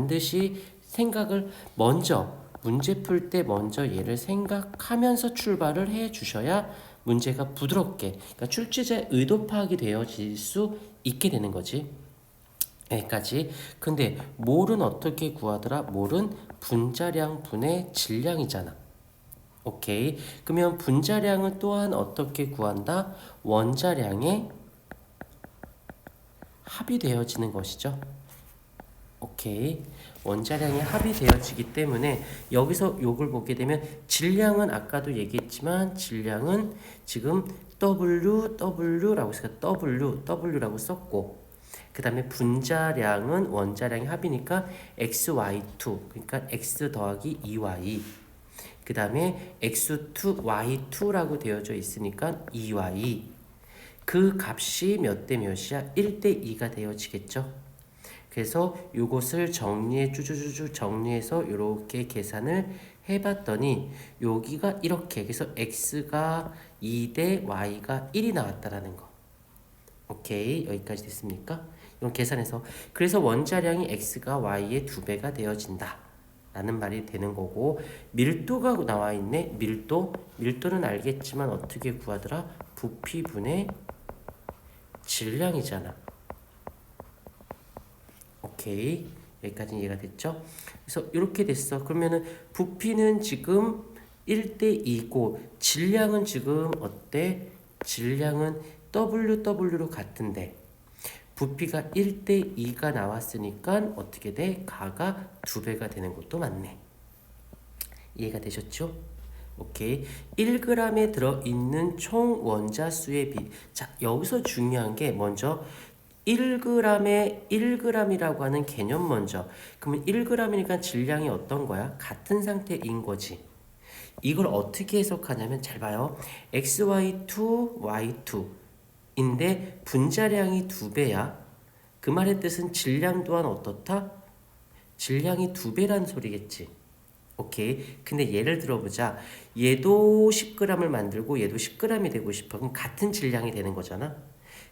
반드시 생각을 먼저 문제 풀 때 먼저 얘를 생각하면서 출발을 해 주셔야 문제가 부드럽게 그러니까 출제자의 의도 파악이 되어질 수 있게 되는 거지. 여기까지. 근데 몰은 어떻게 구하더라? 몰은 분자량 분의 질량이잖아. 오케이. 그러면 분자량은 또한 어떻게 구한다? 원자량에 합이 되어지는 것이죠. 오케이. 원자량이 합이 되어지기 때문에 여기서 요걸 보게 되면 질량은 아까도 얘기했지만 질량은 지금 W라고 했으니까 W라고 썼고 그 다음에 분자량은 원자량의 합이니까 XY2 그러니까 X 더하기 2Y 그 다음에 X2, Y2라고 되어져 있으니까 2Y 그 값이 몇 대 몇이야? 1대 2가 되어지겠죠. 그래서 이것을 정리해 쭈쭈쭈쭈 정리해서 이렇게 계산을 해봤더니 여기가 이렇게 그래서 x가 2대 y가 1이 나왔다라는 거. 오케이 여기까지 됐습니까? 이건 계산해서 그래서 원자량이 x가 y의 2배가 되어진다 라는 말이 되는 거고 밀도가 나와 있네. 밀도는 알겠지만 어떻게 구하더라? 부피분의 질량이잖아. 오케이 여기까지 이해가 됐죠? 그래서 이렇게 됐어. 그러면은 부피는 지금 1대 2고 질량은 지금 어때? 질량은 WW로 같은데 부피가 1대 2가 나왔으니까 어떻게 돼? 가가 2배가 되는 것도 맞네. 이해가 되셨죠? 오케이. 1g에 들어있는 총 원자수의 비. 자, 여기서 중요한 게 먼저 1g에 1g이라고 하는 개념 먼저. 그러면 1g이니까 질량이 어떤 거야? 같은 상태인 거지. 이걸 어떻게 해석하냐면 잘 봐요. XY2, Y2인데 분자량이 2배야. 그 말의 뜻은 질량 또한 어떻다? 질량이 2배란 소리겠지. 오케이. 근데 예를 들어보자. 얘도 10g을 만들고 얘도 10g이 되고 싶어. 그럼 같은 질량이 되는 거잖아.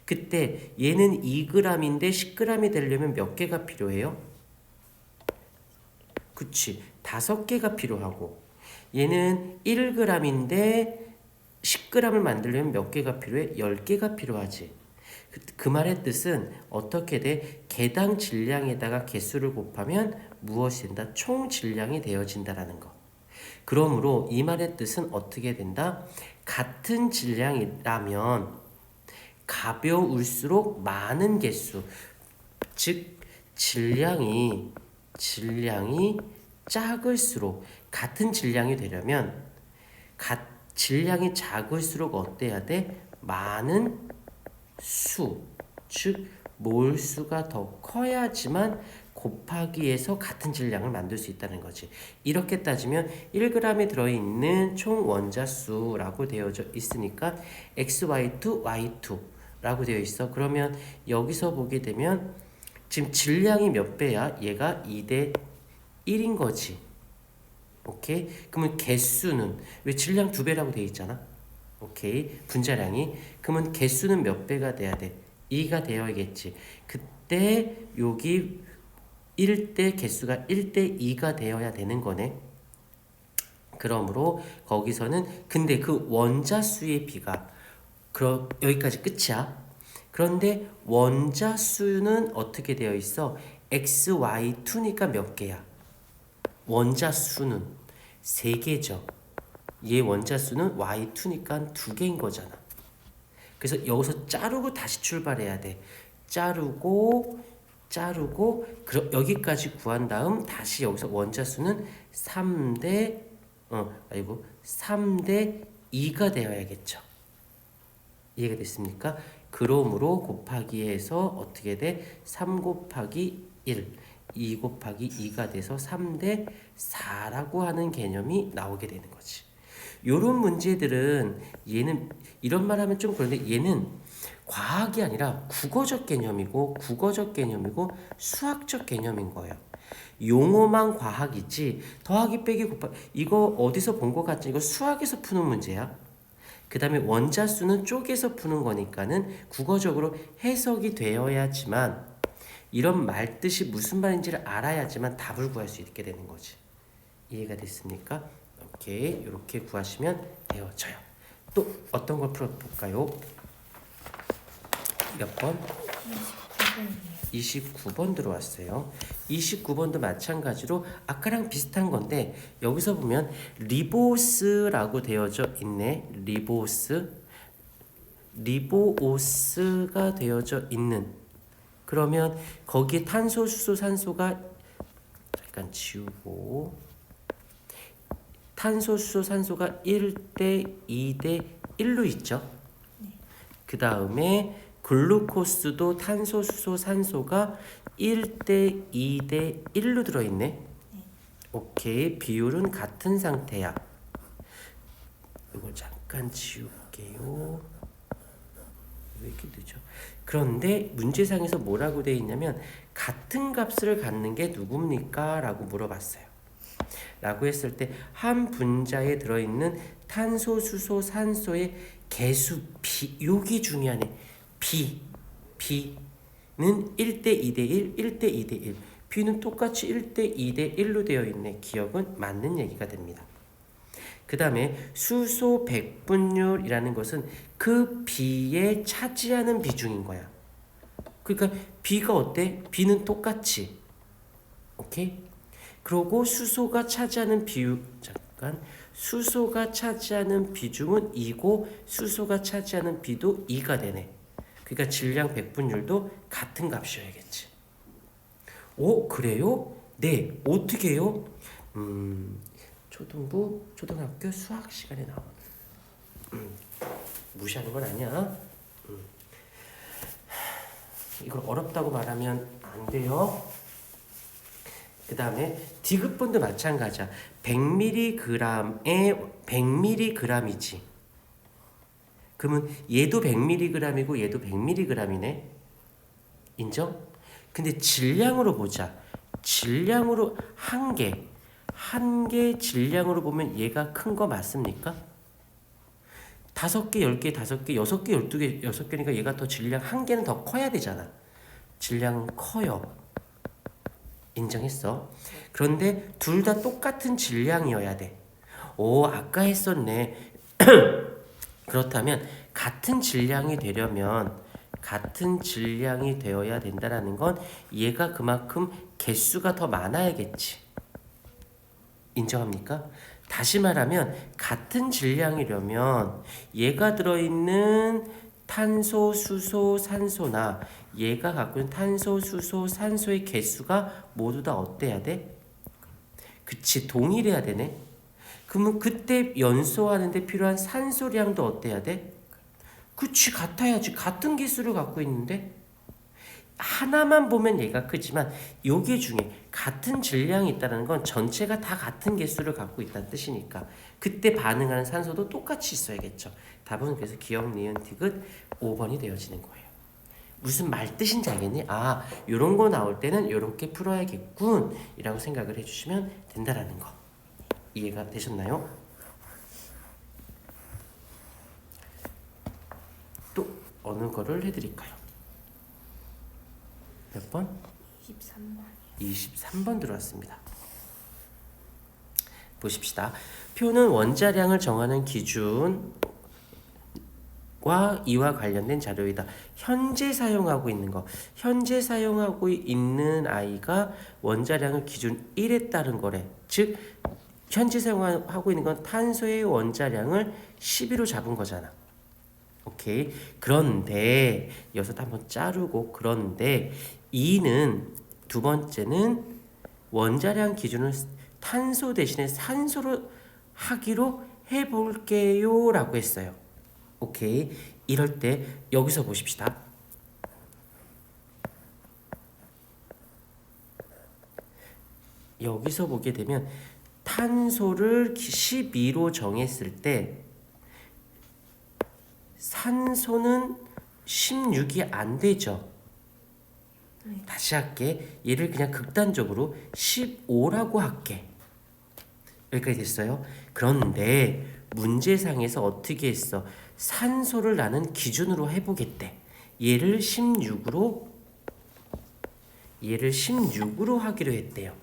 그때 얘는 2g인데 10g이 되려면 몇 개가 필요해요? 그치. 5개가 필요하고 얘는 1g인데 10g을 만들려면 몇 개가 필요해? 10개가 필요하지. 그 말의 뜻은 어떻게 돼? 개당 질량에다가 개수를 곱하면 무엇이 된다? 총 질량이 되어진다라는 거. 그러므로 이 말의 뜻은 어떻게 된다? 같은 질량이라면 가벼울수록 많은 개수, 즉 질량이 작을수록 같은 질량이 되려면 질량이 작을수록 어때야 돼? 많은 수, 즉 몰수가 더 커야지만 곱하기해서 같은 질량을 만들 수 있다는 거지. 이렇게 따지면 1g에 들어있는 총 원자수라고 되어져 있으니까 XY2, Y2라고 되어 있어. 그러면 여기서 보게 되면 지금 질량이 몇 배야? 얘가 2대 1인 거지. 오케이? 그러면 개수는 왜 질량 2배라고 되어 있잖아. 오케이. 분자량이 그러면 개수는 몇 배가 돼야 돼? 2가 되어야겠지. 그때 여기 1대 개수가 1대 2가 되어야 되는 거네. 그러므로 거기서는 근데 그 원자수의 비가 여기까지 끝이야. 그런데 원자수는 어떻게 되어 있어? XY2니까 몇 개야? 원자수는 3개죠. 얘 원자수는 Y2니까 2개인 거잖아. 그래서 여기서 자르고 다시 출발해야 돼. 자르고 여기까지 구한 다음 다시 여기서 원자수는 3대 2가 되어야겠죠. 이해가 됐습니까? 그러므로 곱하기해서 어떻게 돼? 3 곱하기 1, 2 곱하기 2가 돼서 3대 4라고 하는 개념이 나오게 되는 거지. 요런 문제들은 얘는 이런 말 하면 좀 그런데 얘는 과학이 아니라 국어적 개념이고 수학적 개념인 거예요. 용어만 과학이지 더하기 빼기 곱하기 이거 어디서 본 것 같지? 이거 수학에서 푸는 문제야. 그 다음에 원자수는 쪼개서 푸는 거니까는 국어적으로 해석이 되어야지만 이런 말 뜻이 무슨 말인지를 알아야지만 답을 구할 수 있게 되는 거지. 이해가 됐습니까? 오케이. 이렇게 구하시면 되어져요. 또 어떤 걸 풀어볼까요? 몇 번? 29번 들어왔어요. 29번도 마찬가지로 아까랑 비슷한 건데 여기서 보면 리보스라고 되어져 있네. 리보오스가 되어져 있는, 그러면 거기에 탄소, 수소, 산소가 잠깐 지우고, 탄소, 수소, 산소가 1대 2대 1로 있죠. 그 다음에 글루코스도 탄소, 수소, 산소가 1대 2대 1로 들어있네. 오케이. 비율은 같은 상태야. 이걸 잠깐 지울게요. 왜 이렇게 늦어? 그런데 문제상에서 뭐라고 되어 있냐면 같은 값을 갖는 게 누굽니까? 라고 물어봤어요. 라고 했을 때 한 분자에 들어있는 탄소, 수소, 산소의 개수 비, 요게 중요하네. B는 1대 2대 1, 1대 2대 1. B는 똑같이 1대 2대 1로 되어 있네. 기억은 맞는 얘기가 됩니다. 그 다음에 수소 백분율이라는 것은 그 B에 차지하는 비중인 거야. 그러니까 B가 어때? B는 똑같이. 오케이? 그리고 수소가 차지하는 비율, 잠깐. 수소가 차지하는 비중은 2고 수소가 차지하는 B도 2가 되네. 그러니까 질량 백분율도 같은 값이어야겠지. 오, 그래요? 네. 어떻게 해요? 초등학교 수학 시간에 나오는. 무시하는 건 아니야. 이걸 어렵다고 말하면 안 돼요. 그 다음에 디귿번도 마찬가지야. 100mg에 100mg이지. 그러면 얘도 100mg이고 얘도 100mg이네. 인정? 근데 질량으로 보자. 질량으로 한 개 질량으로 보면 얘가 큰 거 맞습니까? 5개, 10개, 5개, 6개, 12개, 6개니까 얘가 더 질량 한 개는 더 커야 되잖아. 질량은 커요. 인정했어? 그런데 둘 다 똑같은 질량이어야 돼. 오, 아까 했었네. 그렇다면 같은 질량이 되어야 된다라는 건 얘가 그만큼 개수가 더 많아야겠지. 인정합니까? 다시 말하면 같은 질량이려면 얘가 들어있는 탄소, 수소, 산소나 얘가 갖고 있는 탄소, 수소, 산소의 개수가 모두 다 어때야 돼? 그치, 동일해야 되네. 그러면 그때 연소하는데 필요한 산소량도 어때야 돼? 그치, 같아야지. 같은 개수를 갖고 있는데 하나만 보면 얘가 크지만 요게 중에 같은 질량이 있다는 건 전체가 다 같은 개수를 갖고 있다는 뜻이니까 그때 반응하는 산소도 똑같이 있어야겠죠. 답은 그래서 기억, 니은, 디귿 5번이 되어지는 거예요. 무슨 말 뜻인지 알겠니? 아, 요런 거 나올 때는 요렇게 풀어야겠군 이라고 생각을 해주시면 된다라는 거. 이해가 되셨나요? 또 어느 거를 해드릴까요? 몇 번? 23번이요. 23번 들어왔습니다. 보십시다. 표는 원자량을 정하는 기준과 이와 관련된 자료이다. 현재 사용하고 있는 아이가 원자량을 기준 1에 따른 거래. 즉 현재 사용하고 있는 건 탄소의 원자량을 12로 잡은 거잖아. 오케이. 그런데 여기서 한번 자르고, 그런데 2는 두 번째는 원자량 기준을 탄소 대신에 산소로 하기로 해볼게요 라고 했어요. 오케이. 이럴 때 여기서 보십시다. 여기서 보게 되면 탄소를 12로 정했을 때 산소는 16이 안 되죠. 다시 할게. 얘를 그냥 극단적으로 15라고 할게. 여기까지 됐어요. 그런데 문제상에서 어떻게 했어? 산소를 나는 기준으로 해보겠대. 얘를 16으로 얘를 16으로 하기로 했대요.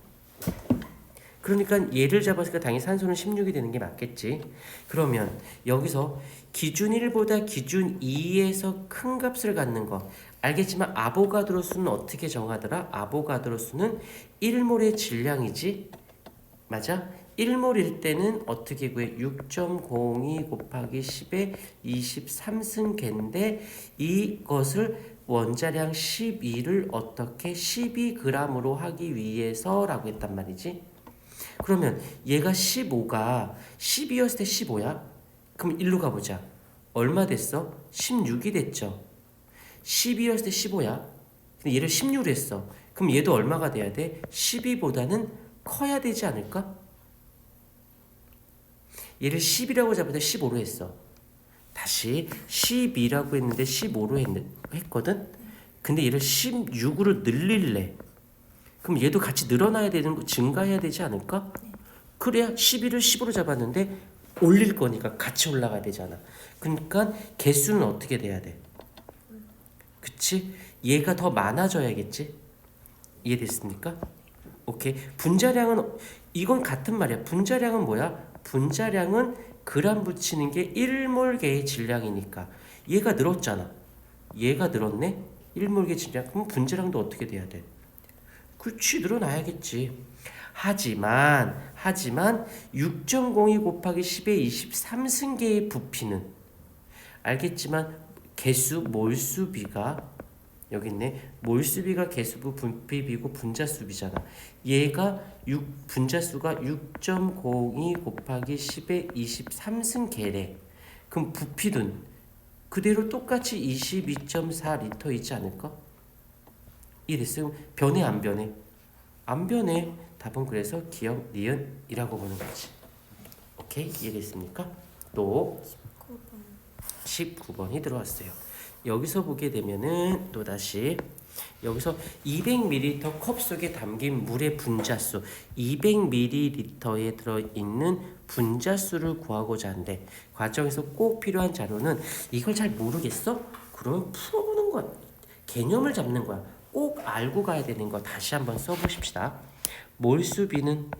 그러니까 얘를 잡았으니까 당연히 산소는 16이 되는 게 맞겠지. 그러면 여기서 기준 1보다 기준 2에서 큰 값을 갖는 거 알겠지만 아보가드로 수는 어떻게 정하더라? 아보가드로 수는 1몰의 질량이지. 맞아? 1몰일 때는 어떻게 구해? 6.02 곱하기 10의 23승계인데 이것을 원자량 12를 어떻게 12g으로 하기 위해서라고 했단 말이지. 그러면 얘가 15가 12였을 때 15야? 그럼 1로 가보자. 얼마 됐어? 16이 됐죠. 12였을 때 15야? 근데 얘를 16로 했어. 그럼 얘도 얼마가 돼야 돼? 12보다는 커야 되지 않을까? 얘를 10이라고 잡을 때 15로 했어. 다시 12라고 했는데 15로 했거든? 근데 얘를 16으로 늘릴래. 그럼 얘도 같이 늘어나야 되는 거, 증가해야 되지 않을까? 그래야 11을 10으로 잡았는데 올릴 거니까 같이 올라가야 되잖아. 그러니까 개수는 어떻게 돼야 돼? 그치? 얘가 더 많아져야겠지? 이해됐습니까? 오케이. 분자량은 이건 같은 말이야. 분자량은 뭐야? 분자량은 그람 붙이는 게 1몰계의 질량이니까 얘가 늘었잖아. 얘가 늘었네? 1몰계 질량. 그럼 분자량도 어떻게 돼야 돼? 그렇지, 늘어나야겠지. 하지만 6.02 곱하기 10의 23승계의 부피는 알겠지만 개수 몰수비가 여기 있네. 몰수비가 개수부 부피비고 분자수비잖아. 얘가 분자수가 6.02 곱하기 10의 23승계래. 그럼 부피는 그대로 똑같이 22.4L 있지 않을까? 이랬어요. 변해 안 변해? 안 변해. 답은 그래서 기억 니은이라고 보는 거지. 오케이? 이해됐습니까? 또 19번이 들어왔어요. 여기서 보게 되면은 또다시 여기서 200ml 컵 속에 담긴 물의 분자수 200ml에 들어있는 분자수를 구하고자 하는데 과정에서 꼭 필요한 자료는 이걸 잘 모르겠어? 그러면 풀어보는 거야. 개념을 잡는 거야. 꼭 알고 가야 되는 거 다시 한번 써보십시다. 몰수비는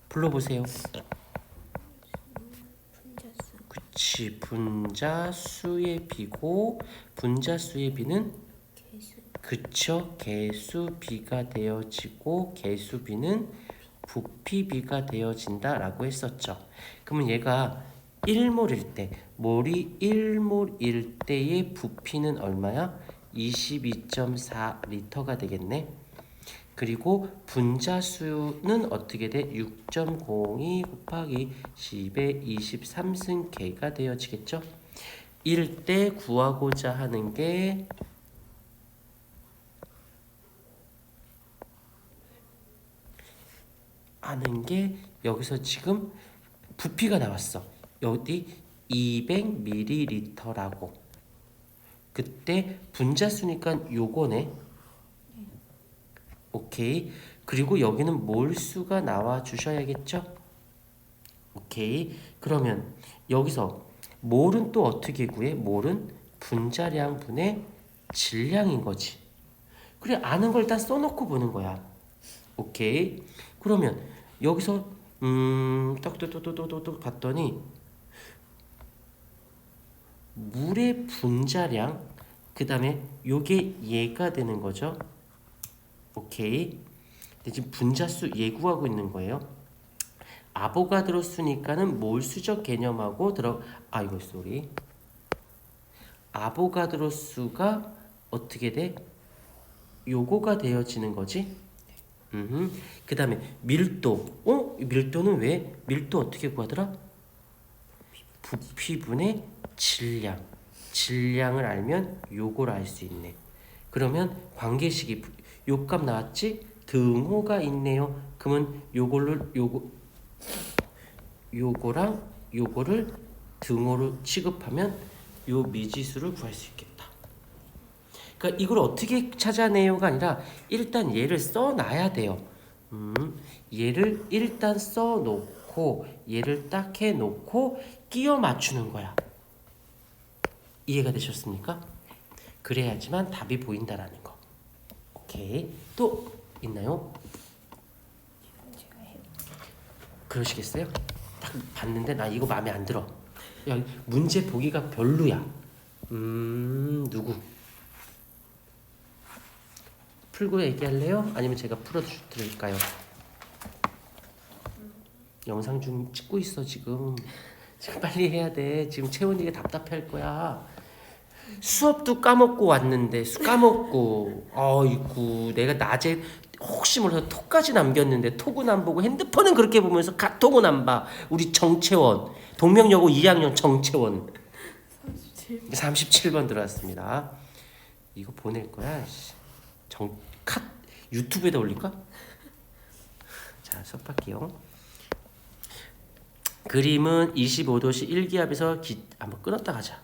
불러보세요. 그치, 분자수의 비고 분자수의 비는 그쵸, 개수비가 되어지고 개수비는 부피비가 되어진다 라고 했었죠. 그러면 얘가 1몰일 때 몰이 1몰일 때의 부피는 얼마야? 22.4L가 되겠네. 그리고 분자수는 어떻게 돼? 6.02 곱하기 10의 23승계가 되어지겠죠? 일 때 구하고자 하는 게 여기서 지금 부피가 나왔어. 여기 200ml라고. 그때 분자수니까 요거네. 오케이. 그리고 여기는 몰수가 나와 주셔야겠죠? 오케이. 그러면 여기서 몰은 또 어떻게 구해? 몰은 분자량 분의 질량인 거지. 그래, 아는 걸 다 써놓고 보는 거야. 오케이. 그러면 여기서 똑똑똑똑똑 봤더니 물의 분자량 그 다음에 요게 얘가 되는 거죠. 오케이. 근데 지금 분자수 예구하고 있는 거예요. 아보가드로 수니까는 몰수적 개념하고 이거 쏘리. 아보가드로 수가 어떻게 돼? 요거가 되어지는 거지. 그 다음에 밀도. 밀도는 왜? 밀도 어떻게 구하더라? 부피분의 질량. 질량을 알면 요걸 알 수 있네. 그러면 관계식이 요값 나왔지? 등호가 있네요. 그러면 요거랑 요거를 등호로 취급하면 요 미지수를 구할 수 있겠다. 그러니까 이걸 어떻게 찾아내요가 아니라 일단 얘를 써놔야 돼요. 얘를 일단 써놓고 얘를 딱 해놓고 끼워 맞추는 거야. 이해가 되셨습니까? 그래야지만 답이 보인다라는 거. 오케이. 또 있나요? 제가 해. 그러시겠어요? 딱 봤는데 나 이거 마음에 안 들어. 야, 문제 보기가 별로야. 누구? 풀고 얘기할래요? 아니면 제가 풀어드릴까요? 영상 좀 찍고 있어 지금. 지금 빨리 해야 돼. 지금 채원이가 답답해할 거야. 수업도 까먹고 왔는데 까먹고 어이구 내가 낮에 혹시 몰라서 톡까지 남겼는데 톡은 안 보고 핸드폰은 그렇게 보면서 카톡은 안 봐. 우리 정채원 동명여고 2학년 정채원 37번 들어왔습니다. 이거 보낼 거야. 유튜브에다 올릴까? 자 수업할게요. 그림은 25도씨 1기압에서 한번 끊었다 가자.